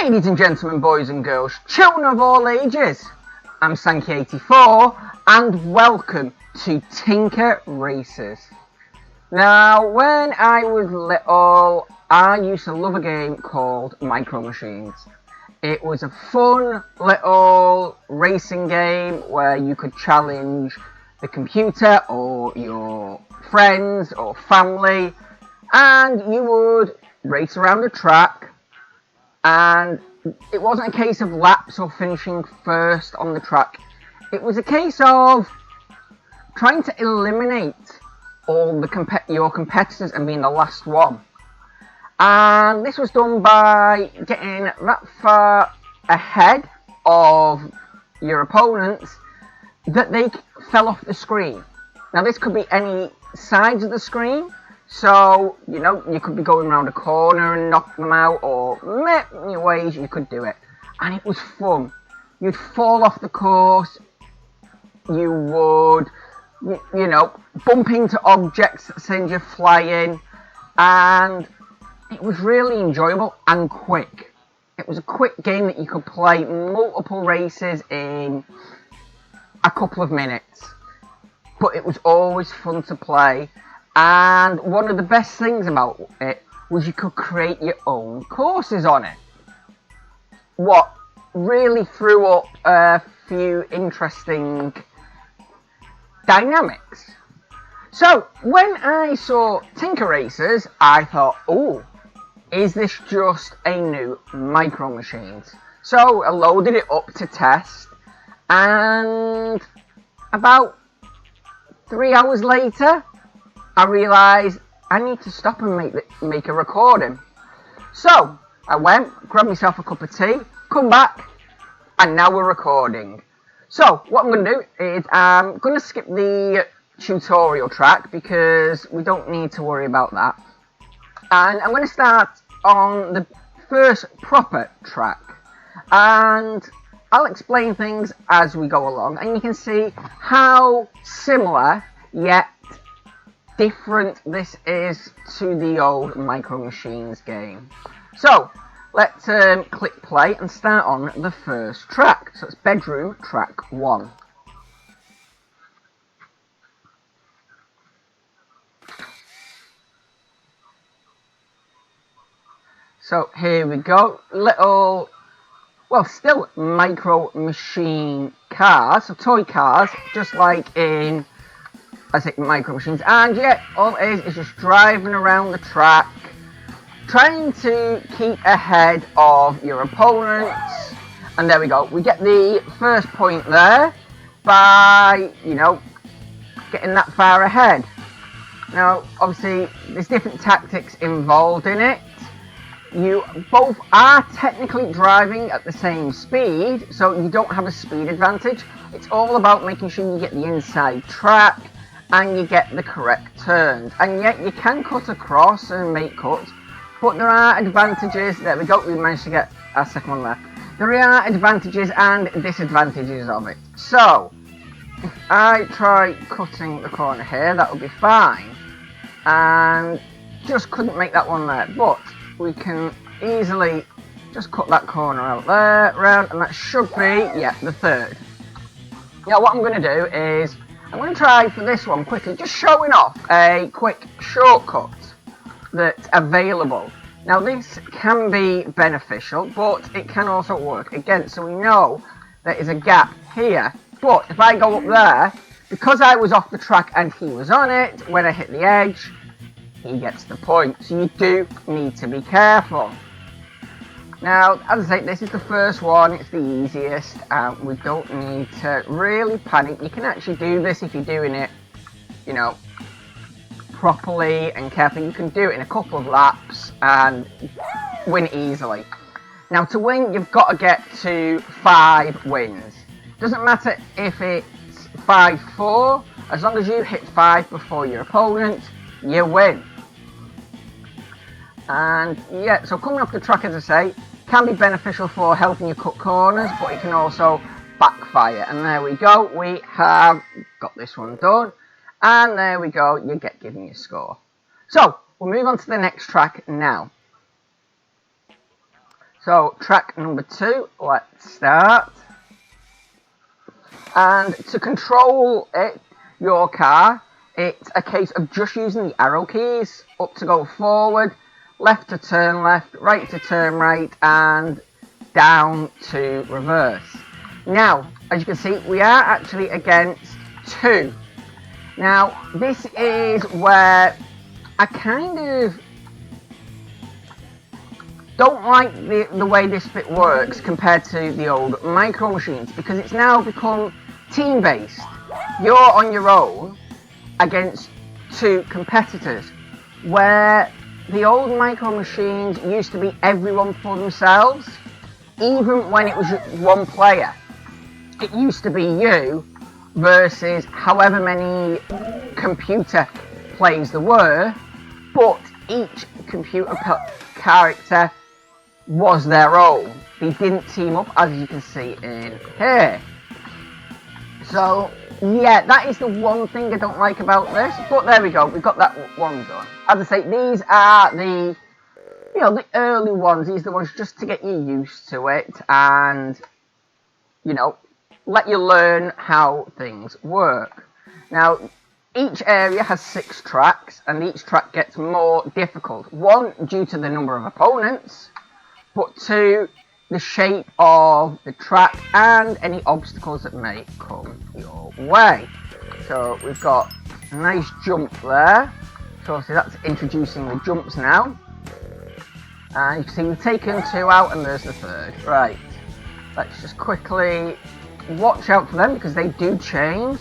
Ladies and gentlemen, boys and girls, children of all ages, I'm Sankey84 and welcome to Tinker Races. Now, when I was little, I used to love a game called Micro Machines. It was a fun little racing game where you could challenge the computer or your friends or family, and you would race around a track. And it wasn't a case of laps or finishing first on the track. It was a case of trying to eliminate all your competitors and being the last one. And this was done by getting that far ahead of your opponents that they fell off the screen. Now this could be any sides of the screen. So, you could be going around a corner and knock them out, or many ways you could do it. And it was fun. You'd fall off the course, you would, bump into objects that send you flying, and it was really enjoyable and quick. It was a quick game that you could play multiple races in a couple of minutes. But it was always fun to play. And one of the best things about it was you could create your own courses on it. What really threw up a few interesting dynamics. So, when I saw Tinker Races, I thought, oh, is this just a new Micro Machines? So, I loaded it up to test, and about 3 hours later, I realised I need to stop and make a recording. So I went, grabbed myself a cup of tea, come back, and now we're recording. So what I'm going to do is I'm going to skip the tutorial track because we don't need to worry about that. And I'm going to start on the first proper track. And I'll explain things as we go along. And you can see how similar yet different this is to the old Micro Machines game. So let's click play and start on the first track. So it's bedroom track 1. So here we go. Little, well, still Micro Machine cars, so toy cars, just like in Micro Machines, and yeah, all it is just driving around the track, trying to keep ahead of your opponents. And there we go, we get the first point there by, getting that far ahead. Now, obviously, there's different tactics involved in it. You both are technically driving at the same speed, so you don't have a speed advantage. It's all about making sure you get the inside track and you get the correct turns. And yet you can cut across and make cuts, but there are advantages. There we go, we managed to get our second one there. There are advantages and disadvantages of it. So if I try cutting the corner here, that would be fine, and just couldn't make that one there, but we can easily just cut that corner out there, round, and that should be, the third. Now what I'm going to do is I'm going to try for this one quickly, just showing off a quick shortcut that's available. Now this can be beneficial, but it can also work against, so we know there is a gap here. But if I go up there, because I was off the track and he was on it, when I hit the edge, he gets the point. So you do need to be careful. Now, as I say, this is the first one, it's the easiest, and we don't need to really panic. You can actually do this if you're doing it, properly and carefully. You can do it in a couple of laps and win easily. Now, to win, you've got to get to 5 wins. Doesn't matter if it's 5-4, as long as you hit 5 before your opponent, you win. And yeah, so coming off the track, as I say, can be beneficial for helping you cut corners, but it can also backfire. And there we go, we have got this one done, and there we go, you get given your score. So we'll move on to the next track now. So track number 2, let's start. And to control it, your car, it's a case of just using the arrow keys. Up to go forward, left to turn left, right to turn right, and down to reverse. Now, as you can see, we are actually against 2. Now, this is where I kind of don't like the way this bit works compared to the old Micro Machines, because it's now become team-based. You're on your own against 2 competitors, where the old Micro Machines used to be everyone for themselves, even when it was one player. It used to be you versus however many computer plays there were, but each computer character was their own. They didn't team up, as you can see in here. So yeah, that is the one thing I don't like about this, but there we go, we've got that one done. As I say, these are the, you know, the early ones. These are the ones just to get you used to it and, you know, let you learn how things work. Now, each area has 6 tracks, and each track gets more difficult. 1, due to the number of opponents, but 2, the shape of the track and any obstacles that may come your way. So we've got a nice jump there. So obviously that's introducing the jumps now. And you can see we've taken 2 out and there's the 3rd. Right, let's just quickly watch out for them because they do change.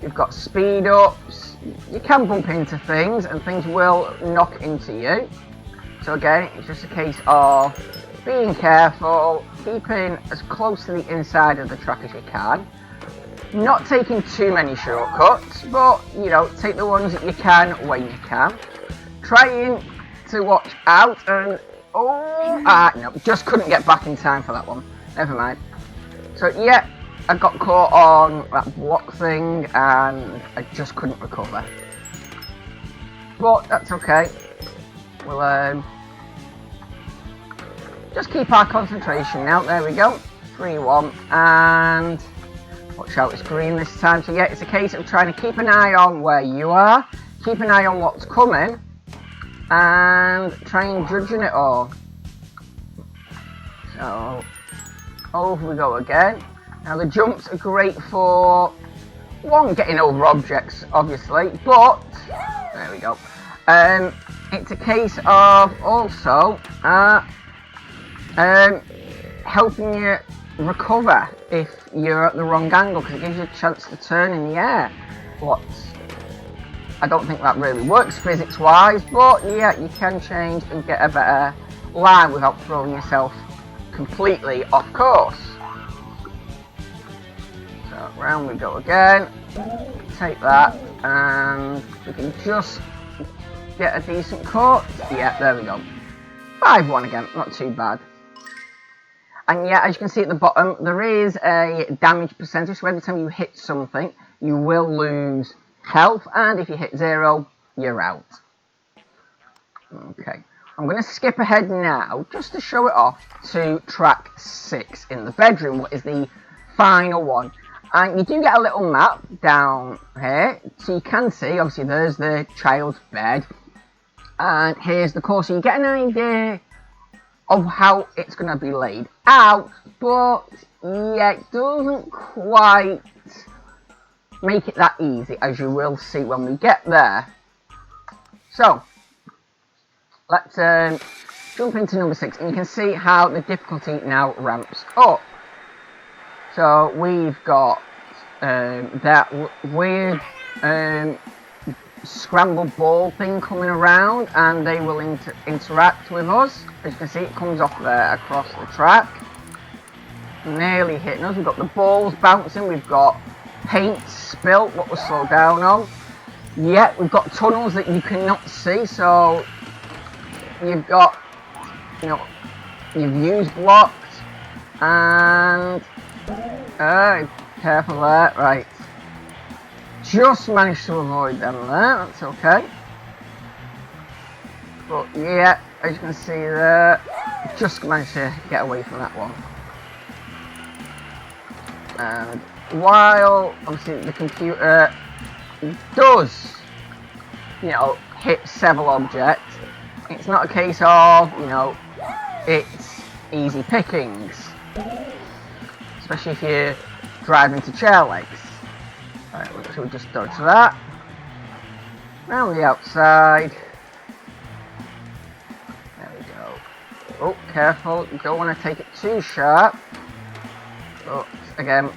You've got speed ups, you can bump into things and things will knock into you. So again, it's just a case of being careful, keeping as close to the inside of the track as you can. Not taking too many shortcuts, but, you know, take the ones that you can when you can. Trying to watch out and, no, just couldn't get back in time for that one. Never mind. So yeah, I got caught on that block thing and I just couldn't recover. But that's okay. We'll just keep our concentration now. There we go. 3-1 and watch out, it's green this time. So yeah, it's a case of trying to keep an eye on where you are, keep an eye on what's coming, and try and judging it all. So over we go again. Now the jumps are great for, 1, getting over objects obviously, but there we go. It's a case of also helping you recover if you're at the wrong angle, because it gives you a chance to turn in the air. But I don't think that really works physics wise, but yeah, you can change and get a better line without throwing yourself completely off course. So round we go again. Take that and we can just get a decent cut. Yeah, there we go. 5-1 again, not too bad. And yeah, as you can see at the bottom, there is a damage percentage, so every time you hit something, you will lose health, and if you hit 0, you're out. Okay, I'm going to skip ahead now, just to show it off, to track 6 in the bedroom, what is the final one. And you do get a little map down here, so you can see, obviously there's the child's bed, and here's the course, so you get an idea of how it's going to be laid out, but yeah, it doesn't quite make it that easy, as you will see when we get there. So let's jump into number 6, and you can see how the difficulty now ramps up. So we've got that weird scrambled ball thing coming around, and they will interact with us. As you can see, it comes off there across the track, nearly hitting us. We've got the balls bouncing, we've got paint spilt, what we'll slow down on. Yeah, we've got tunnels that you cannot see, so you've got, you know, your views blocked, and careful there, right. Just managed to avoid them there, that's okay. But yeah, as you can see there, just managed to get away from that one. And while obviously the computer does, you know, hit several objects, it's not a case of, you know, it's easy pickings, especially if you're driving to chair legs. Alright, so we just dodge that. Round the outside. There we go. Oh, careful, you don't want to take it too sharp. But again,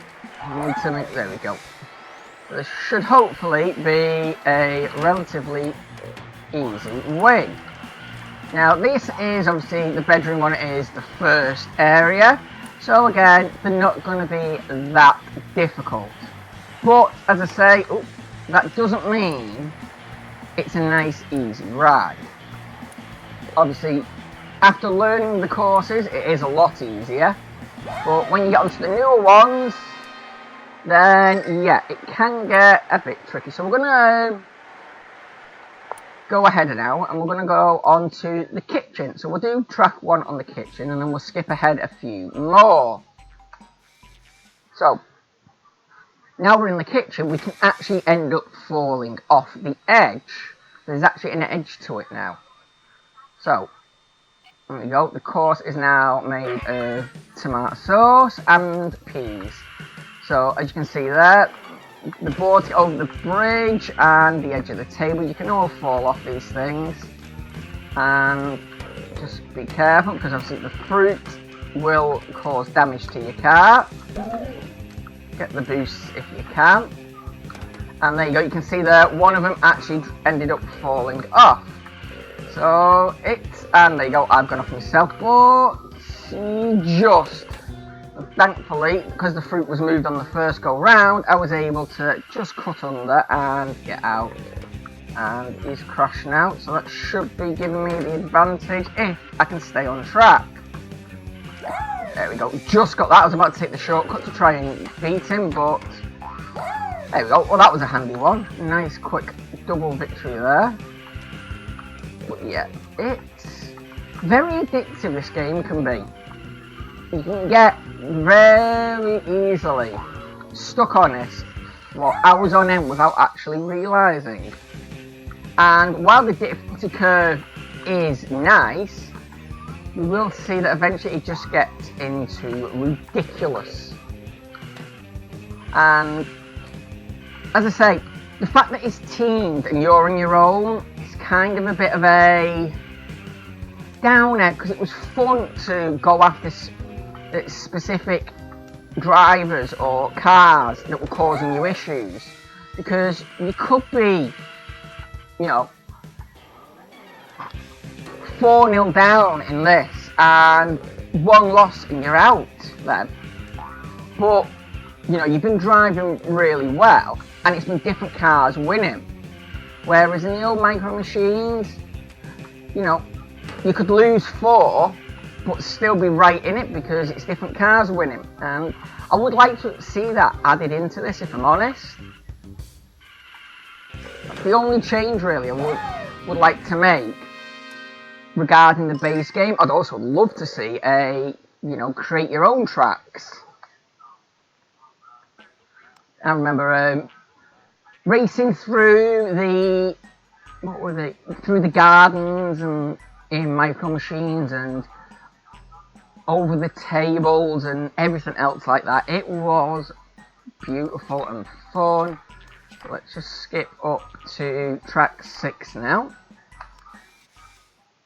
you need to make, there we go. So this should hopefully be a relatively easy win. Now this is obviously the bedroom one, is the first area. So again, they're not going to be that difficult. But as I say, that doesn't mean it's a nice easy ride. Obviously, after learning the courses, it is a lot easier. But when you get onto the newer ones, then yeah, it can get a bit tricky. So we're going to go ahead now, and we're going to go on to the kitchen. So we'll do track 1 on the kitchen, and then we'll skip ahead a few more. So now we're in the kitchen, we can actually end up falling off the edge. There's actually an edge to it now. So there we go. The course is now made of tomato sauce and peas. So as you can see there, the board over the bridge and the edge of the table, you can all fall off these things. And just be careful, because obviously the fruit will cause damage to your car. Get the boost if you can. And there you go, you can see there, one of them actually ended up falling off. So and there you go, I've gone off myself, but just, thankfully, because the fruit was moved on the first go round, I was able to just cut under and get out. And he's crashing out, so that should be giving me the advantage if I can stay on track. There we go, just got that. I was about to take the shortcut to try and beat him, but there we go. Well, that was a handy one. Nice quick double victory there. But yeah, it's very addictive, this game can be. You can get very easily stuck on this for hours on end without actually realising. And while the difficulty curve is nice, you will see that eventually it just gets into ridiculous. And as I say, the fact that it's teamed and you're on your own is kind of a bit of a downer, because it was fun to go after specific drivers or cars that were causing you issues, because you could be, you know, 4-0 down in this and one loss and you're out then. But you know, you've been driving really well and it's been different cars winning, whereas in the old micro machines, you know, you could lose 4 but still be right in it because it's different cars winning. And I would like to see that added into this, if I'm honest. That's the only change really I would like to make regarding the base game. I'd also love to see a, you know, create your own tracks. I remember racing through the, through the gardens and in micro machines and over the tables and everything else like that. It was beautiful and fun. Let's just skip up to track 6 now,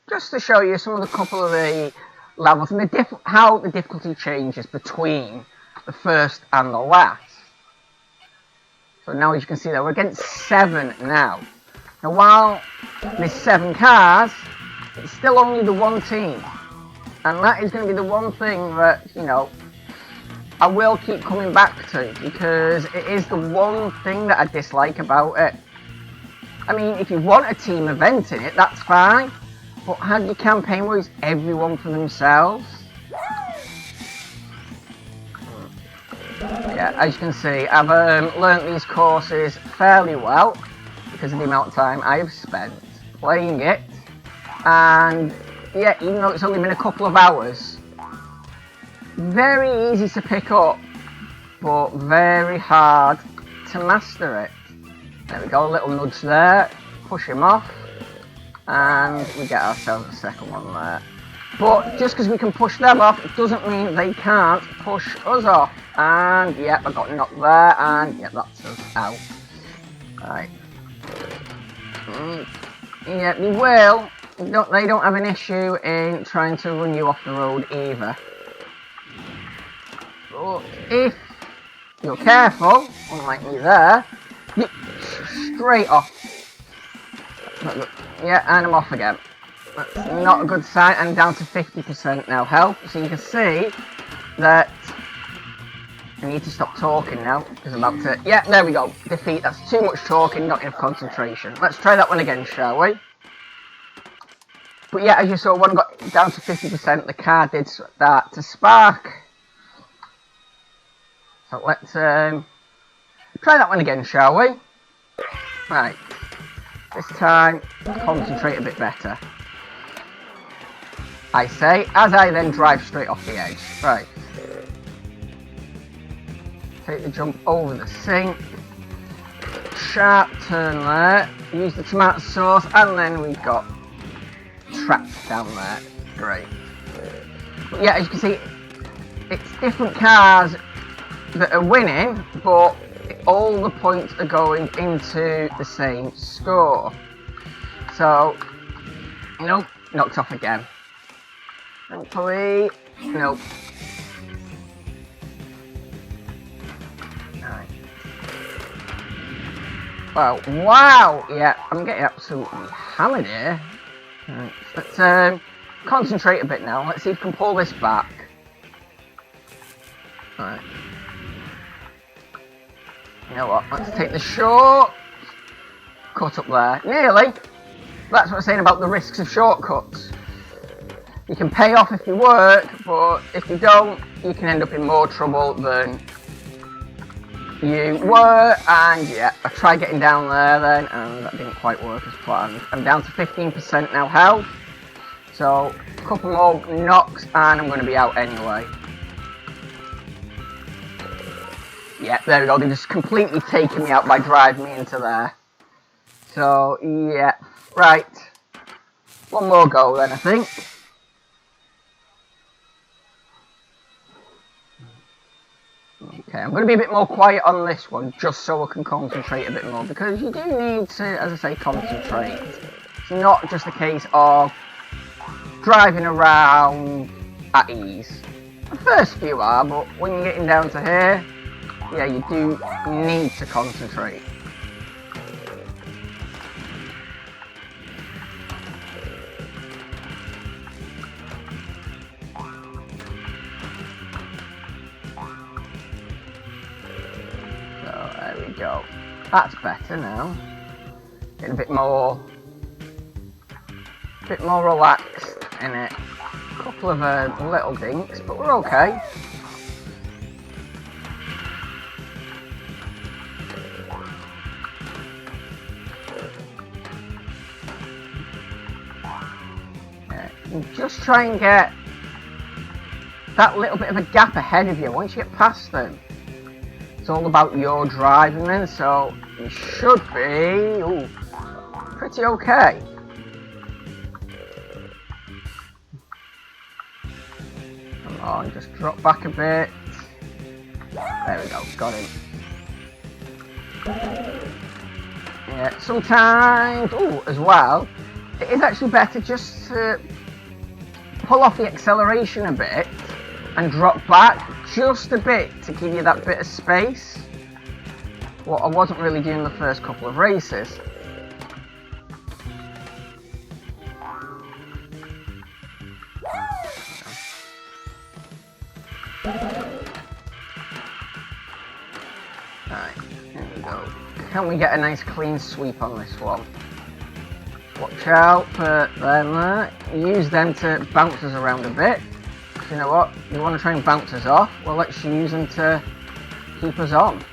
just to show you some of the couple of the levels and how the difficulty changes between the first and the last. So now, as you can see there, we're against 7 now. Now while there's 7 cars, it's still only the one team. And that is going to be the one thing that, you know, I will keep coming back to, because it is the one thing that I dislike about it. I mean, if you want a team event in it, that's fine. But have your campaign where it's everyone for themselves. Yeah, as you can see, I've learnt these courses fairly well because of the amount of time I have spent playing it. And yeah, even though it's only been a couple of hours. Very easy to pick up, but very hard to master it. There we go, a little nudge there, push him off, and we get ourselves a second one there. But just because we can push them off, it doesn't mean they can't push us off. And yeah, I got knocked there, and yeah, that's us out. Right. Yeah, they will. They don't have an issue in trying to run you off the road either. But if you're careful, unlike me there, you straight off. Yeah, and I'm off again. That's not a good sign. I'm down to 50% now health. So you can see that I need to stop talking now, because I'm about to... Yeah, there we go. Defeat. That's too much talking, not enough concentration. Let's try that one again, shall we? But yeah, as you saw, when I got down to 50%, the car did start to spark. So let's try that one again, shall we? Right. This time, concentrate a bit better. I say, as I then drive straight off the edge. Right. Take the jump over the sink. Sharp turn there. Use the tomato sauce, and then we got trapped down there. Great. But yeah, as you can see, it's different cars that are winning, but all the points are going into the same score. So, nope, knocked off again. Thankfully, nope. Right. Well, wow! Yeah, I'm getting absolutely hammered here. Right. Let's concentrate a bit now. Let's see if we can pull this back. Right. You know what? Let's take the short cut up there. Nearly. That's what I'm saying about the risks of shortcuts. You can pay off if you work, but if you don't, you can end up in more trouble than you were. And yeah, I tried getting down there then, and that didn't quite work as planned. I'm down to 15% now health. So, a couple more knocks, and I'm going to be out anyway. Yeah, there we go. They just completely taken me out by driving me into there. So, yeah. Right. One more go then, I think. Okay, I'm going to be a bit more quiet on this one, just so I can concentrate a bit more, because you do need to, as I say, concentrate. It's not just a case of driving around at ease. The first few are, but when you're getting down to here, yeah, you do need to concentrate. So, there we go. That's better now. Getting a bit more relaxed in it. A couple of little dinks, but we're okay. Just try and get that little bit of a gap ahead of you. Once you get past them, it's all about your driving then, so you should be pretty okay. Come on, just drop back a bit. There we go, got him. Yeah, sometimes, as well, it is actually better just to pull off the acceleration a bit and drop back just a bit to give you that bit of space. What I wasn't really doing the first couple of races. Right, here we go. Can we get a nice clean sweep on this one? Watch out for them there. Use them to bounce us around a bit. You know what? You want to try and bounce us off? Well, let's use them to keep us on.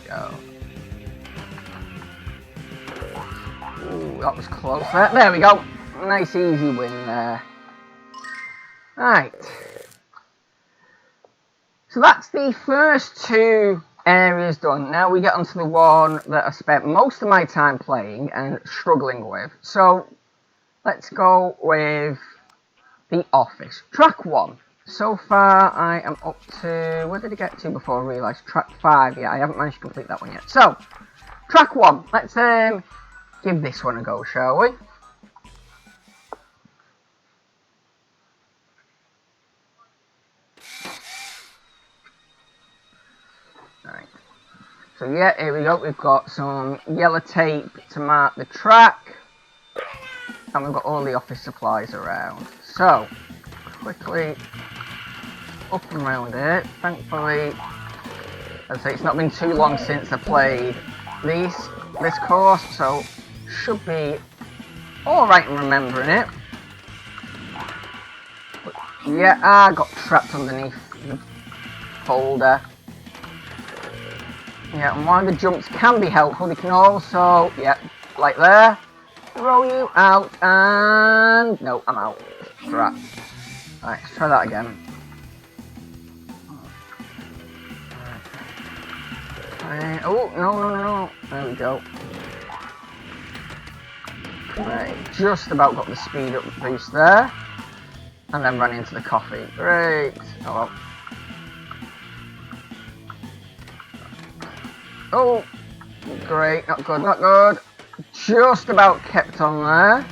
go. Ooh, that was close there. There we go. Nice easy win there. Right. So that's the first two areas done. Now we get onto the one that I spent most of my time playing and struggling with. So let's go with the office. Track 1. So far I am up to, where did I get to before I realised? Track 5. Yeah, I haven't managed to complete that one yet. So, track 1. Let's give this one a go, shall we? Right. So yeah, here we go. We've got some yellow tape to mark the track. And we've got all the office supplies around. So, quickly up and around it. Thankfully, as I say, it's not been too long since I played this course, so should be alright in remembering it. But yeah, I got trapped underneath the folder. Yeah, and while the jumps can be helpful, they can also, yeah, like there, throw you out, and no, I'm out. Trapped. Right, let's try that again. Oh, no. There we go. Right, just about got the speed up boost there. And then run into the coffee. Great. Oh, well. Oh, great. Not good. Just about kept on there.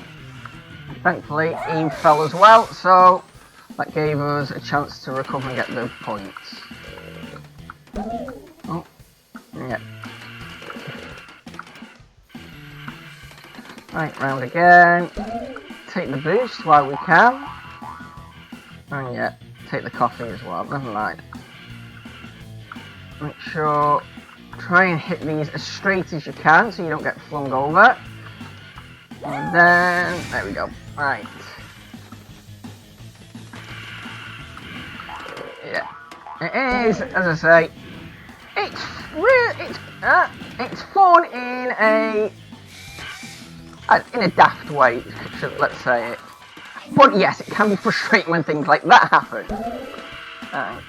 Thankfully, he fell as well, so that gave us a chance to recover and get the points. Oh, yeah. Right, round again. Take the boost while we can. And yeah, take the coffee as well, never mind. Make sure, try and hit these as straight as you can so you don't get flung over. And then, there we go. Right. Yeah. It is, as I say, it's fun in a daft way, let's say it. But yes, it can be frustrating when things like that happen. Right.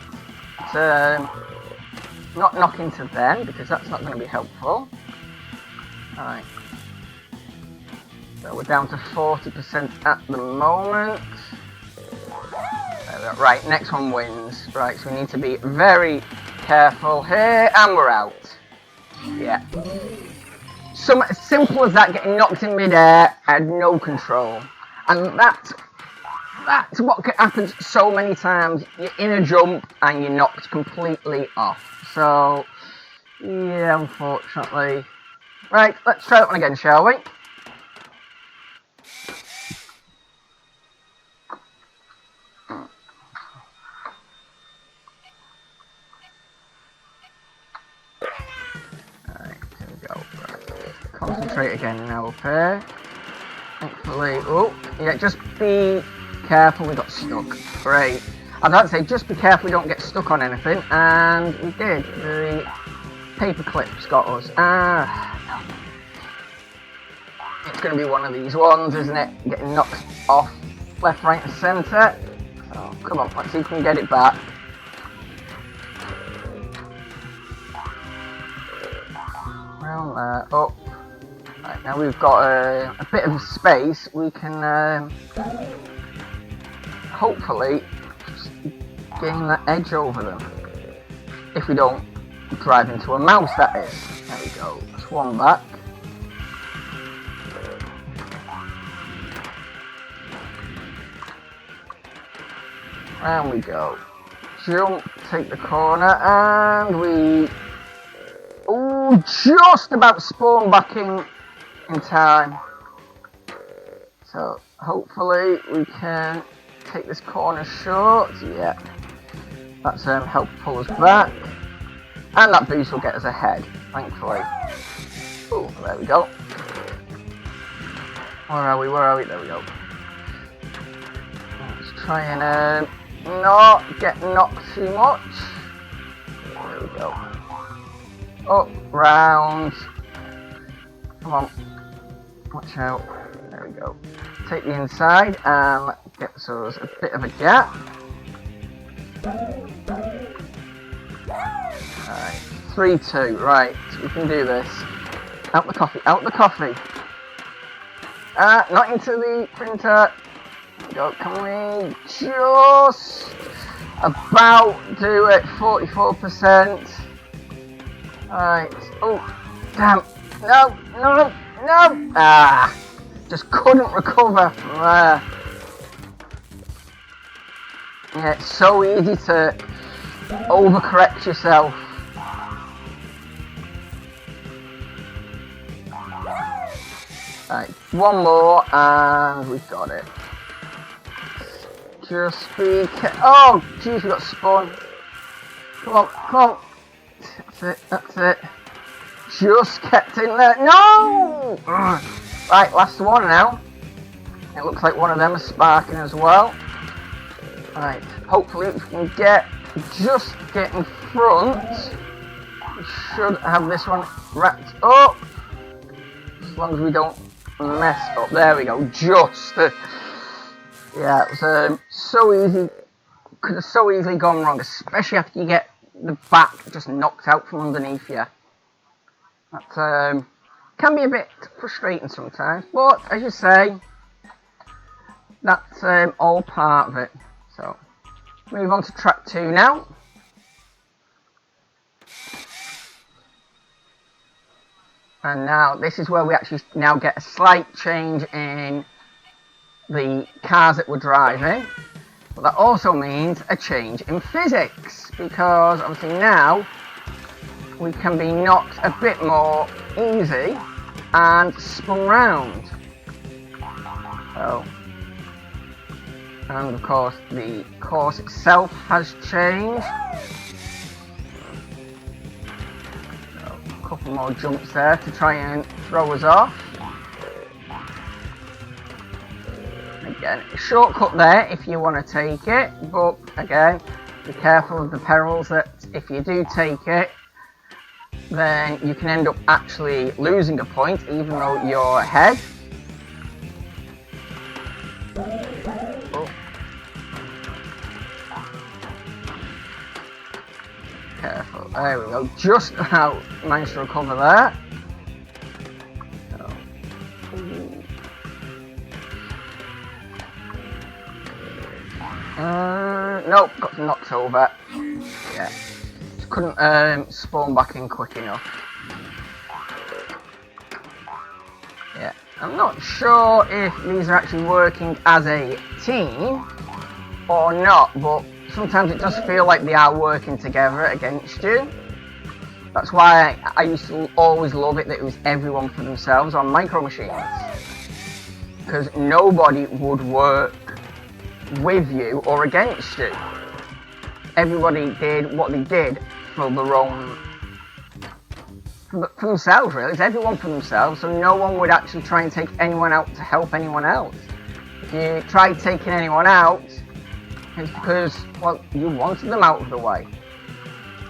So, not knock into them, because that's not going to be helpful. Alright. So we're down to 40% at the moment. Right, next one wins. Right, so we need to be very careful here, and we're out. Yeah. Something as simple as that, getting knocked in midair, I had no control. And that's what happens so many times. You're in a jump and you're knocked completely off. So, yeah, unfortunately. Right, let's try that one again, shall we? Alright, here we go. Right. Concentrate again now up here. Thankfully, oh, yeah, just be careful, we got stuck. Great. I was about to say, just be careful we don't get stuck on anything, and we did. The paper clips got us. No. It's going to be one of these ones, isn't it? Getting knocked off left, right, and centre. So, come on, let's see if we can get it back. Around there, up. Right, now we've got a bit of space, we can hopefully just gain that edge over them. If we don't drive into a mouse, that is. There we go, that's one back. And we go. Jump, take the corner, and we... Oh, just about spawn back in time. So hopefully we can take this corner short. Yeah, that's helped pull us back, and that boost will get us ahead, thankfully. Oh, there we go. Where are we? There we go. Let's try and not get knocked too much. There we go. Oh, round. Come on. Watch out. There we go. Take the inside and get us a bit of a gap. Alright. 3-2. Right. We can do this. Out the coffee. Out the coffee. Not into the printer. Go. Can we just about do it? 44%. Alright. Oh, damn. No, no, no. Just couldn't recover from there. Yeah, it's so easy to overcorrect yourself. Right, one more and we've got it. Just be oh, jeez, we got spun. Come on, come on. That's it, that's it. Just kept in there. No! Right, last one now. It looks like one of them is sparking as well. Right, hopefully we can just get in front. We should have this one wrapped up. As long as we don't mess up. There we go, just. Yeah, it was so easy. Could have so easily gone wrong, especially after you get the back just knocked out from underneath you. That can be a bit frustrating sometimes, but as you say, that's all part of it. So, move on to track 2 now. And now, this is where we actually now get a slight change in the cars that we're driving. But that also means a change in physics, because obviously now we can be knocked a bit more easy and spun round. So, and of course the course itself has changed. So, a couple more jumps there to try and throw us off. Again, a shortcut there if you want to take it, but again, be careful of the perils that if you do take it, then you can end up actually losing a point even though you're ahead. Oh. Careful, there we go, just about managed to recover there. Nope, got knocked over. Yeah, just couldn't spawn back in quick enough. Yeah, I'm not sure if these are actually working as a team or not, but sometimes it does feel like they are working together against you. That's why I used to always love it that it was everyone for themselves on Micro Machines, because nobody would work with you or against you. Everybody did what they did for their own, for themselves really. It's everyone for themselves, so no one would actually try and take anyone out to help anyone else. If you tried taking anyone out, it's because, well, you wanted them out of the way.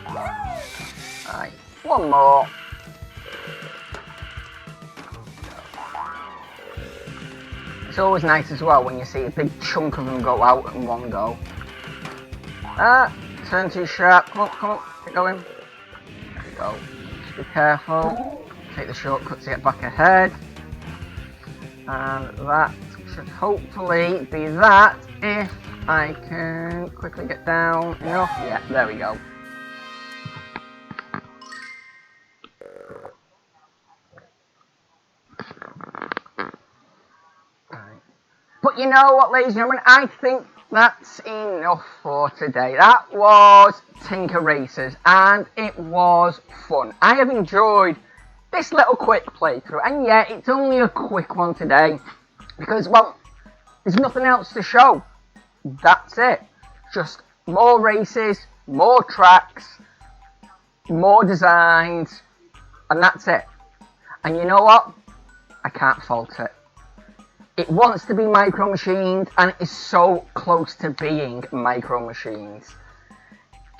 Right, one more. It's always nice as well when you see a big chunk of them go out in one go. Turn too sharp. Come on, come on, get going. There we go. Just be careful. Take the shortcut to get back ahead. And that should hopefully be that if I can quickly get down enough. Yeah, there we go. But you know what, ladies and gentlemen, I think that's enough for today. That was Tinker Racers, and it was fun. I have enjoyed this little quick playthrough, and yeah, it's only a quick one today, because, well, there's nothing else to show. That's it. Just more races, more tracks, more designs, and that's it. And you know what? I can't fault it. It wants to be Micro Machines, and it is so close to being Micro Machines.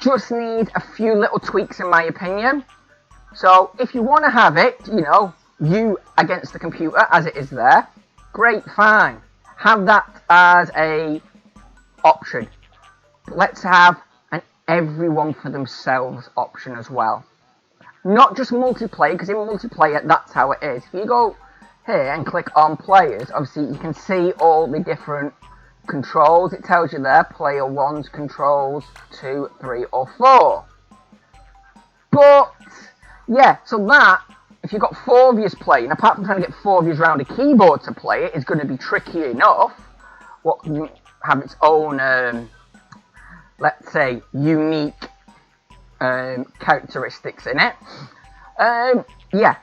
Just need a few little tweaks in my opinion. So if you want to have it, you know, you against the computer as it is there, great, fine. Have that as a option. But let's have an everyone for themselves option as well. Not just multiplayer, because in multiplayer that's how it is. If you go here and click on players, obviously you can see all the different controls. It tells you there, player 1's controls, 2, 3 or 4. But yeah, so that, if you've got 4 of you playing, apart from trying to get 4 of you around a keyboard to play it, is going to be tricky enough. What can have its own, let's say, unique characteristics in it. Yeah,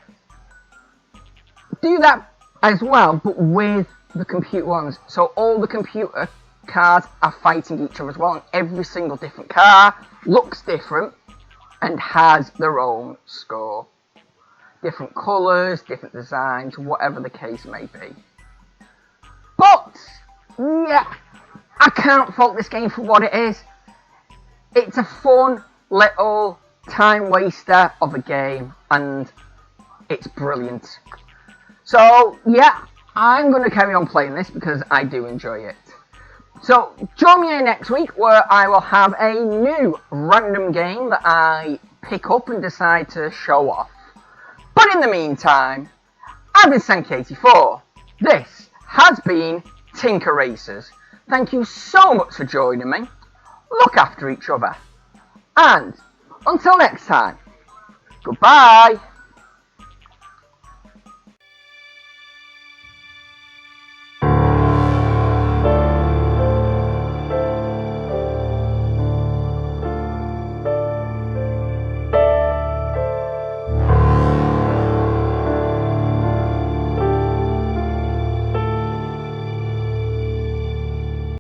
do that as well, but with the computer ones. So all the computer cars are fighting each other as well, and every single different car looks different and has their own score. Different colours, different designs, whatever the case may be. But, yeah, I can't fault this game for what it is. It's a fun little time waster of a game, and it's brilliant. So, yeah, I'm going to carry on playing this because I do enjoy it. So, join me next week where I will have a new random game that I pick up and decide to show off. But in the meantime, I've been Sank84. This has been Tinker Racers. Thank you so much for joining me. Look after each other. And until next time, goodbye.